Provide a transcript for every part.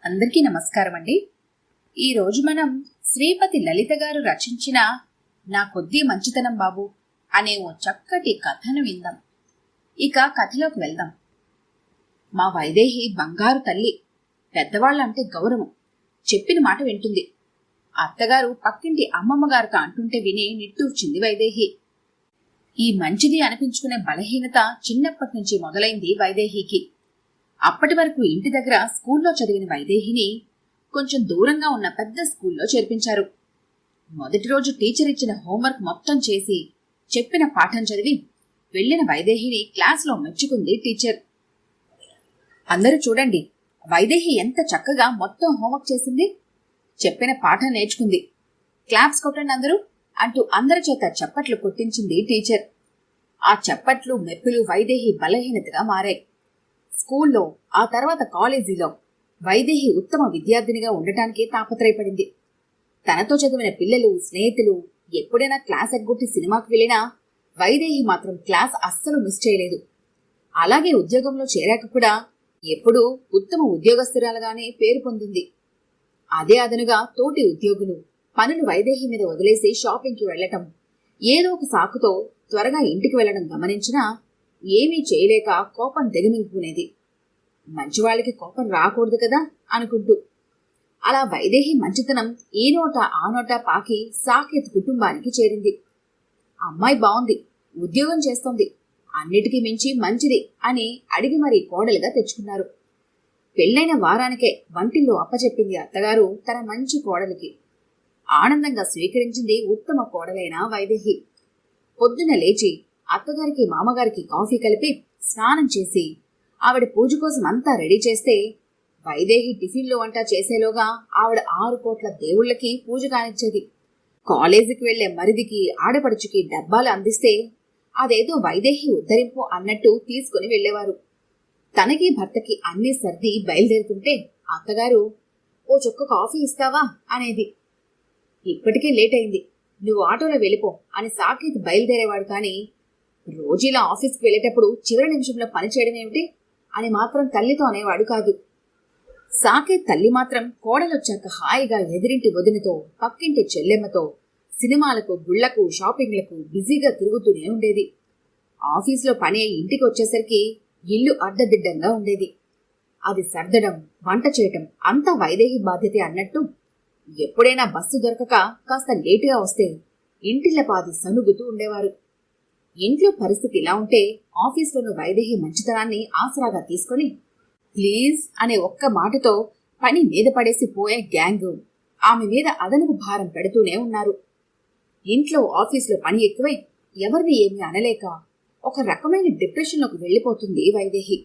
అందరికీ నమస్కారం అండి. ఈరోజు మనం శ్రీపతి లలిత గారు రచించిన నా కొద్దీ మంచితనం బాబు అనే ఓ చక్కటి కథను విందాం. ఇక కథలోకి వెళ్దాం. మా వైదేహి బంగారు తల్లి. పెద్దవాళ్ళంటే గౌరవం. చెప్పిన మాట వింటుంది. అత్తగారు పక్కింటి అమ్మమ్మగారికి అంటుంటే విని నిట్టూర్చింది వైదేహి. ఈ మంచిది అనిపించుకునే బలహీనత చిన్నప్పటి నుంచి మొదలైంది వైదేహికి. అప్పటి వరకు ఇంటి దగ్గర స్కూల్లో చదివిన వైదేహిని కొంచెం దూరంగా ఉన్న పెద్ద స్కూల్లో చేర్పించారు. మొదటి రోజు టీచర్ ఇచ్చిన హోంవర్క్ మొత్తం చేసి చెప్పిన పాఠం చదివి వెళ్లిన వైదేహిని క్లాస్లో మెచ్చుకుంది టీచర్. అందరూ చూడండి, వైదేహి ఎంత చక్కగా మొత్తం హోంవర్క్ చేసింది, చెప్పిన పాఠం నేర్చుకుంది, క్లాప్స్ కొట్టండి అందరూ అంటూ అందరి చేత చప్పట్లు కొట్టించింది టీచర్. ఆ చప్పట్లు మెప్పులు వైదేహి బలహీనతగా మారాయి. స్కూల్లో, ఆ తర్వాత కాలేజీలో వైదేహి ఉత్తమ విద్యార్థినిగా ఉండటానికి తాపత్రయపడింది. తనతో చదివిన పిల్లలు, స్నేహితులు ఎప్పుడైనా క్లాస్ ఎగ్గొట్టి సినిమాకి వెళ్ళినా వైదేహి మాత్రం క్లాస్ అస్సలు మిస్ చేయలేదు. అలాగే ఉద్యోగంలో చేరాక కూడా ఎప్పుడూ ఉత్తమ ఉద్యోగస్తురాలుగానే పేరు పొందింది. అదే అదనుగా తోటి ఉద్యోగులు పనులు వైదేహి మీద వదిలేసి షాపింగ్కి వెళ్లటం, ఏదో ఒక సాకుతో త్వరగా ఇంటికి వెళ్లడం గమనించినా ఏమీ చేయలేక కోపం దిగమింగుకునేది. మంచివాళ్ళకి కోపం రాకూడదు కదా అనుకుంటూ. అలా వైదేహి మంచితనం ఈ నోట ఆ నోట పాకి సాకేత్ కుటుంబానికి చేరింది. అమ్మాయి బాగుంది, ఉద్యోగం చేస్తోంది, అన్నిటికీ మించి మంచిది అని అడిగి మరీ కోడలుగా తెచ్చుకున్నారు. పెళ్లైన వారానికే వంటిల్లో అప్పచెప్పింది అత్తగారు తన మంచి కోడలికి. ఆనందంగా స్వీకరించింది ఉత్తమ కోడలైన వైదేహి. పొద్దున లేచి అత్తగారికి మామగారికి కాఫీ కలిపి స్నానం చేసి ఆవిడ పూజ కోసం అంతా రెడీ చేస్తే వైదేహి టిఫిన్లో వంట చేసేలోగా ఆవిడ 6 కోట్ల దేవుళ్లకి పూజ కానిచ్చేది. కాలేజీకి వెళ్లే మరిదికి ఆడపడుచుకి డబ్బాలు అందిస్తే అదేదో వైదేహి ఉద్ధరింపు అన్నట్టు తీసుకుని వెళ్లేవారు. తనకి భర్తకి అన్ని సర్ది బయలుదేరుతుంటే అత్తగారు ఓ చుక్క కాఫీ ఇస్తావా అనేది. ఇప్పటికే లేట్ అయింది, నువ్వు ఆటోలో వెళ్ళిపో అని సాకేత్ బయలుదేరేవాడు. కానీ రోజులా ఆఫీస్కి వెళ్లేటప్పుడు చివరి నిమిషంలో పని చేయడం ఏమిటి అని మాత్రం తల్లితో అనేవాడు కాదు. సాకేత్ తల్లి మాత్రం కోడలొచ్చాక హాయిగా ఎదిరింటి వదినతో, పక్కింటి చెల్లెమ్మతో సినిమాలకు, గుళ్లకు, షాపింగ్లకు బిజీగా తిరుగుతూనే ఉండేది. ఆఫీసులో పని ఇంటికి వచ్చేసరికి ఇల్లు అడ్డదిడ్డంగా ఉండేది. అది సర్దడం, వంట చేయటం అంతా వైదేహి బాధ్యతే అన్నట్టు ఎప్పుడైనా బస్సు దొరకక కాస్త లేటుగా వస్తే ఇంటిల్లపాది సనుగుతూ ఉండేవారు. ఇంట్లో పరిస్థితి ఇలా ఉంటే ఆఫీసులోని వైదేహి మంచితనాన్ని ఆసరాగా తీసుకుని ప్లీజ్ అనే ఒక్క మాటతో పని మీద పడేసి పోయే గ్యాంగ్ ఆమె మీద అదనపు భారం పెడుతూనే ఉన్నారు. ఇంట్లో ఆఫీసులో పని ఎక్కువై ఎవరిని ఏమీ అనలేక ఒక రకమైన డిప్రెషన్లోకి వెళ్లిపోతుంది వైదేహి.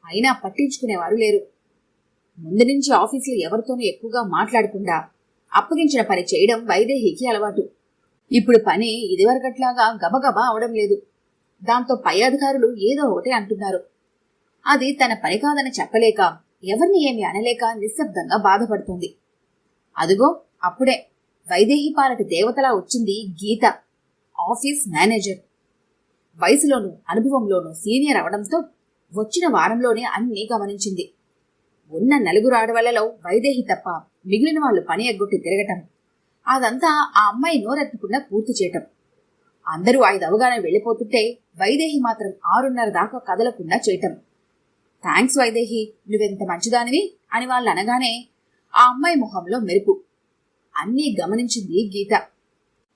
అయినా పట్టించుకునేవారు లేరు. ముందు నుంచి ఆఫీసులో ఎవరితోనూ ఎక్కువగా మాట్లాడకుండా అప్పగించిన పని చేయడం వైదేహికి అలవాటు. ఇప్పుడు పని ఇదివరకట్లాగా గబగబా అవడం లేదు. దాంతో పై అధికారులు ఏదో ఒకటి అంటున్నారు. అది తన పని కాదని చెప్పలేక, ఎవరిని ఏమి అనలేక నిశ్శబ్దంగా బాధపడుతుంది. అదుగో అప్పుడే వైదేహి పాలటి దేవతలా వచ్చింది గీత, ఆఫీస్ మేనేజర్. వయసులోనూ అనుభవంలోనూ సీనియర్ అవడంతో వచ్చిన వారంలోనే అన్నీ గమనించింది. ఉన్న 4 ఆడవాళ్లలో వైదేహి తప్ప మిగిలిన వాళ్లు పని ఎగ్గొట్టి తిరగటం, అదంతా ఆ అమ్మాయి నోరెత్తకుండా పూర్తి చేయటం. అందరూ 5 అవగానే వెళ్లిపోతుంటే వైదేహి మాత్రం 6:30 దాకా కదలకుండా చేయటం. థ్యాంక్స్ వైదేహి, నువ్వెంత మంచిదానివి అని వాళ్ళు అనగానే ఆ అమ్మాయి మొహంలో మెరుపు. అన్నీ గమనించింది గీత.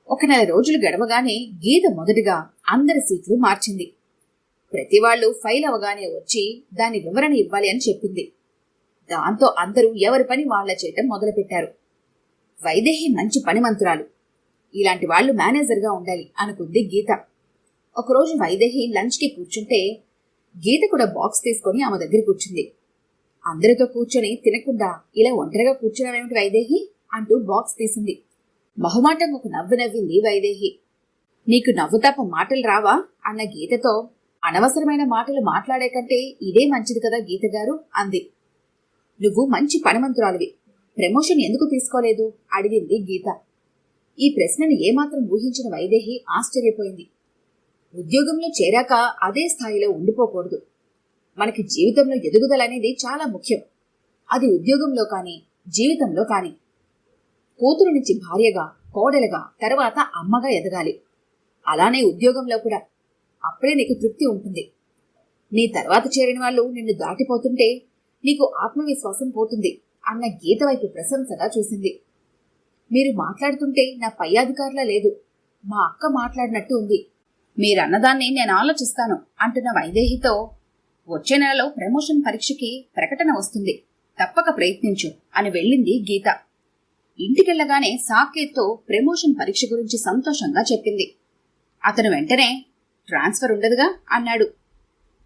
ఒక నెల రోజులు గడవగానే గీత మొదటిగా అందరి సీట్లు మార్చింది. ప్రతి వాళ్ళు ఫైల్ అవగానే వచ్చి దాని వివరణ ఇవ్వాలి అని చెప్పింది. దాంతో అందరూ ఎవరి పని వాళ్ల చేయటం మొదలుపెట్టారు. వైదేహి మంచి పనిమంతురాలు, ఇలాంటి వాళ్లు మేనేజర్గా ఉండాలి అనుకుంది గీత. ఒకరోజు వైదేహి లంచ్కి కూర్చుంటే గీత కూడా బాక్స్ తీసుకుని ఆమె దగ్గర కూర్చుంది. అందరితో కూర్చొని తినకుండా ఇలా ఒంటరిగా కూర్చోవడమేమిటి వైదేహి అంటూ బాక్స్ తీసింది. మొహమాటంగా ఒక నవ్వు నవ్వింది వైదేహి. నీకు నవ్వు తప్ప మాటలు రావా అన్న గీతతో, అనవసరమైన మాటలు మాట్లాడే కంటే ఇదే మంచిది కదా గీత గారు అంది. నువ్వు మంచి పనిమంతురాలివి, ప్రమోషన్ ఎందుకు తీసుకోలేదు అడిగింది గీత. ఈ ప్రశ్నను ఏమాత్రం ఊహించిన వైదేహి ఆశ్చర్యపోయింది. ఉద్యోగంలో చేరాక అదే స్థాయిలో ఉండిపోకూడదు. మనకి జీవితంలో ఎదుగుదల అనేది చాలా ముఖ్యం. అది ఉద్యోగంలో కానీ జీవితంలో కానీ. కూతురు నుంచి భార్యగా, కోడలుగా, తర్వాత అమ్మగా ఎదగాలి. అలానే ఉద్యోగంలో కూడా. అప్పుడే నీకు తృప్తి ఉంటుంది. నీ తర్వాత చేరిన వాళ్ళు నిన్ను దాటిపోతుంటే నీకు ఆత్మవిశ్వాసం పోతుంది అన్న గీత వైపు ప్రశంసగా చూసింది. మీరు మాట్లాడుతుంటే నా పై అధికారులా లేదు, మా అక్క మాట్లాడినట్టు ఉంది. మీరన్నదాన్ని నేను ఆలోచిస్తాను అంటున్న వైదేహితో, వచ్చే నెలలో ప్రమోషన్ పరీక్షకి ప్రకటన వస్తుంది, తప్పక ప్రయత్నించు అని వెళ్ళింది గీత. ఇంటికెళ్లగానే సాకేత్తో ప్రమోషన్ పరీక్ష గురించి సంతోషంగా చెప్పింది. అతను వెంటనే, ట్రాన్స్ఫర్ ఉండదుగా అన్నాడు.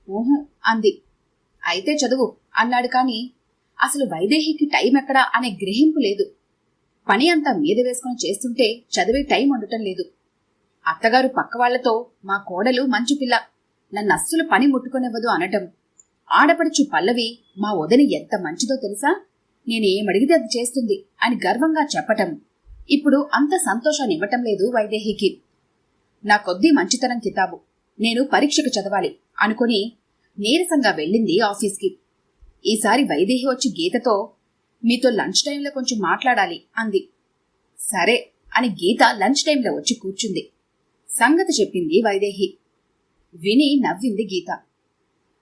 ఊహు అంది. అయితే చదువు అన్నాడు. కాని అసలు వైదేహికి టైం ఎక్కడా అనే గ్రహింపు లేదు. పని అంతా మీద వేసుకుని చేస్తుంటే చదివే టైం ఉండటం లేదు. అత్తగారు పక్కవాళ్లతో, మా కోడలు మంచి పిల్ల, నన్నస్సులు పని ముట్టుకునివ్వదు అనటం, ఆడపడుచు పల్లవి మా వదిని ఎంత మంచిదో తెలుసా, నేనేమడిగితే అది చేస్తుంది అని గర్వంగా చెప్పటం ఇప్పుడు అంత సంతోషాన్ని ఇవ్వటం లేదు వైదేహికి. నా కొద్దీ మంచితనం కితాబు, నేను పరీక్షకు చదవాలి అనుకుని నీరసంగా వెళ్ళింది ఆఫీస్కి. ఈసారి వైదేహి వచ్చి గీతతో, మీతో లంచ్ టైంలో కొంచెం మాట్లాడాలి అంది. సరే అని గీత లంచ్ టైంలో వచ్చి కూర్చుంది. సంగతి చెప్పింది వైదేహి. విని నవ్వింది గీత.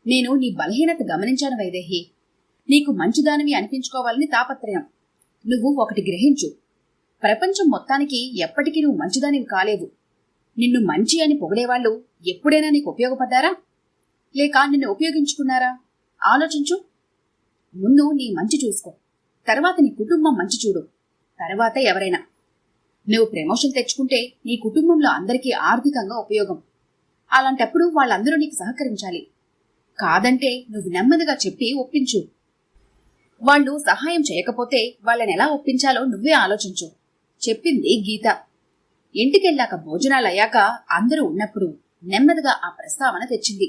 నేను నీ బలహీనత గమనించాను వైదేహి. నీకు మంచిదానివి అనిపించుకోవాలని తాపత్రయం. నువ్వు ఒకటి గ్రహించు, ప్రపంచం మొత్తానికి ఎప్పటికీ నువ్వు మంచిదానివి కాలేవు. నిన్ను మంచి అని పొగిడేవాళ్లు ఎప్పుడైనా నీకు ఉపయోగపడ్డారా, లేక నిన్ను ఉపయోగించుకున్నారా? ఆలోచించు. ముందు నీ మంచి చూసుకో, తర్వాత నీ కుటుంబం మంచి చూడు, తర్వాత ఎవరైనా. నువ్వు ప్రమోషన్ తెచ్చుకుంటే నీ కుటుంబంలో అందరికీ ఆర్థికంగా ఉపయోగం. అలాంటప్పుడు వాళ్ళందరూ నీకు సహకరించాలి. కాదంటే నువ్వు నెమ్మదిగా చెప్పి ఒప్పించు. వాళ్ళు సహాయం చేయకపోతే వాళ్ళని ఎలా ఒప్పించాలో నువ్వే ఆలోచించు చెప్పింది గీత. ఇంటికెళ్ళాక భోజనాలయ్యాక అందరూ ఉన్నప్పుడు నెమ్మదిగా ఆ ప్రస్తావన తెచ్చింది.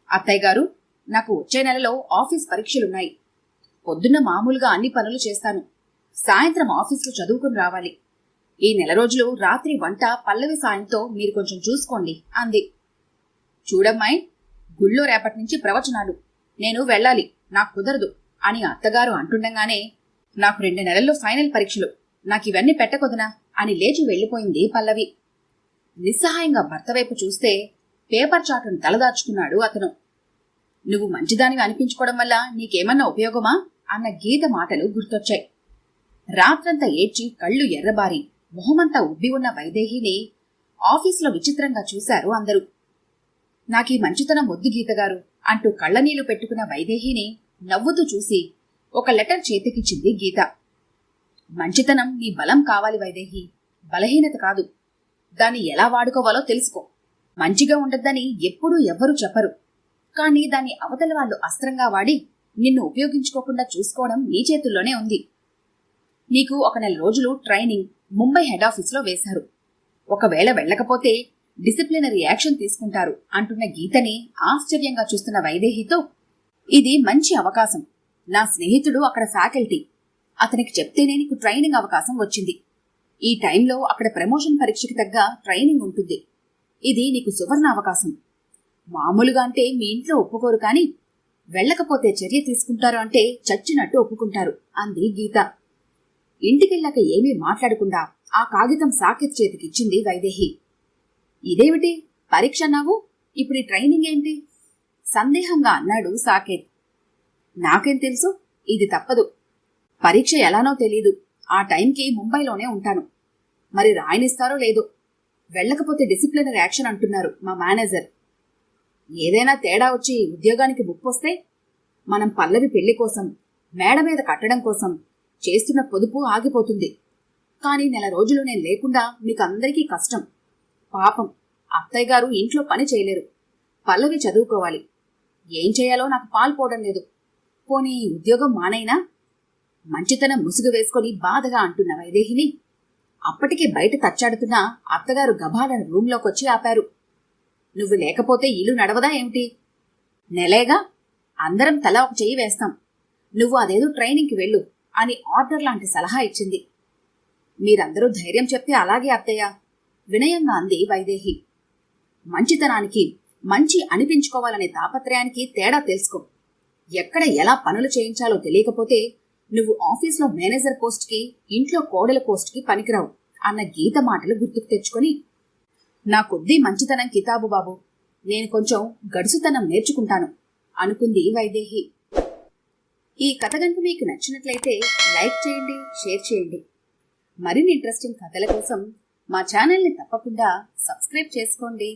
అత్తయ్య గారు, నాకు వచ్చే నెలలో ఆఫీస్ పరీక్షలున్నాయి. పొద్దున్న మామూలుగా అన్ని పనులు చేస్తాను, సాయంత్రం ఆఫీసులో చదువుకుని రావాలి. ఈ నెల రోజులు రాత్రి వంట పల్లవి సాయంతో మీరు కొంచెం చూసుకోండి అంది. చూడమ్మాయి, గుళ్ళో రేపటి నుంచి ప్రవచనాలు, నేను వెళ్ళాలి, నాకు కుదరదు అని అత్తగారు అంటుండగానే, నాకు 2 నెలల్లో ఫైనల్ పరీక్షలు, నాకివన్నీ పెట్టకొదనా అని లేచి వెళ్లిపోయింది పల్లవి. నిస్సహాయంగా భర్త వైపు చూస్తే పేపర్ చాటును తలదాచుకున్నాడు అతను. నువ్వు మంచిదానివి అనిపించుకోవడం వల్ల నీకేమన్నా ఉపయోగమా అన్న గీత మాటలు గుర్తొచ్చాయి. రాత్రంతా ఏడ్చి కళ్ళు ఎర్రబారి మొహమంతా ఉబ్బి ఉన్న వైదేహిని ఆఫీసులో విచిత్రంగా చూశారు అందరూ. నాకీ మంచితనం వద్దు గీతగారు అంటూ కళ్ళనీళ్లు పెట్టుకున్న వైదేహిని నవ్వుతూ చూసి ఒక లెటర్ చేతికిచ్చింది గీత. మంచితనం నీ బలం కావాలి వైదేహి, బలహీనత కాదు. దాన్ని ఎలా వాడుకోవాలో తెలుసుకో. మంచిగా ఉండద్దని ఎప్పుడూ ఎవ్వరూ చెప్పరు, కానీ దాన్ని అవతల వాళ్ళు అస్త్రంగా వాడి నిన్ను ఉపయోగించుకోకుండా చూసుకోవడం నీ చేతుల్లోనే ఉంది. నీకు 1 నెల రోజులు ట్రైనింగ్ ముంబై హెడ్ ఆఫీస్లో వేశారు. ఒకవేళ వెళ్ళకపోతే డిసిప్లినరీ యాక్షన్ తీసుకుంటారు అంటున్న గీతని ఆశ్చర్యంగా చూస్తున్న వైదేహితో, ఇది మంచి అవకాశం. నా స్నేహితుడు అక్కడ ఫ్యాకల్టీ, అతనికి చెప్తేనే నీకు ట్రైనింగ్ అవకాశం వచ్చింది. ఈ టైంలో అక్కడ ప్రమోషన్ పరీక్షకి తగ్గ ట్రైనింగ్ ఉంటుంది. ఇది నీకు సువర్ణ అవకాశం. మామూలుగా అంటే మీ ఇంట్లో ఒప్పుకోరు, కానీ వెళ్ళకపోతే చర్య తీసుకుంటారు అంటే చచ్చినట్టు ఒప్పుకుంటారు అంది గీత. ఇంటికెళ్ళాక ఏమీ మాట్లాడకుండా ఆ కాగితం సాకేత్ చేతికిచ్చింది వైదేహి. ఇదేమిటి, పరీక్ష అన్నావు, ఇప్పుడు ఈ ట్రైనింగ్ ఏంటి సందేహంగా అన్నాడు సాకేత్. నాకేం తెలుసు, ఇది తప్పదు. పరీక్ష ఎలానో తెలీదు, ఆ టైంకి ముంబైలోనే ఉంటాను. మరి రాయనిస్తారో లేదో, వెళ్ళకపోతే డిసిప్లినరీ యాక్షన్ అంటున్నారు మా మేనేజర్. ఏదైనా తేడా వచ్చి ఉద్యోగానికి ముప్పొస్తే మనం పల్లవి పెళ్లి కోసం, మేడ మీద కట్టడం కోసం చేస్తున్న పొదుపు ఆగిపోతుంది. కానీ నెల రోజులు నేను లేకుండా మీకందరికీ కష్టం. పాపం అత్తయ్య గారు ఇంట్లో పని చేయలేరు, పల్లవి చదువుకోవాలి. ఏం చేయాలో నాకు పాల్పోవడం లేదు. పోనీ ఉద్యోగం మానైనా? మంచితనం ముసుగు వేసుకొని బాధగా అంటున్న వైదేహిని అప్పటికే బయట తచ్చాడుతున్న అత్తగారు గభాలను రూంలోకొచ్చి ఆపారు. నువ్వు లేకపోతే ఇల్లు నడవదా ఏమిటి? నెలేగా, అందరం తల ఒక చెయ్యి వేస్తాం. నువ్వు అదేదో ట్రైనింగ్కి వెళ్ళు అని ఆర్డర్ లాంటి సలహా ఇచ్చింది. మీరందరూ ధైర్యం చెప్తే అలాగే అత్తయ్య వినయంగా అంది వైదేహి. మంచితనానికి, మంచి అనిపించుకోవాలనే తాపత్రయానికి తేడా తెలుసుకో. ఎక్కడ ఎలా పనులు చేయించాలో తెలియకపోతే నువ్వు ఆఫీస్లో మేనేజర్ పోస్ట్కి, ఇంట్లో కోడల పోస్ట్కి పనికిరావు అన్న గీత మాటలు గుర్తుకు తెచ్చుకొని, నా కొద్దీ మంచితనం కితాబు బాబు, నేను కొంచెం గడుసుతనం నేర్చుకుంటాను అనుకుంది వైదేహి. ఈ కథ గనుక మీకు నచ్చినట్లయితే లైక్ చేయండి, షేర్ చేయండి. మరిన్ని ఇంట్రెస్టింగ్ కథల కోసం మా ఛానల్ని తప్పకుండా సబ్స్క్రైబ్ చేసుకోండి.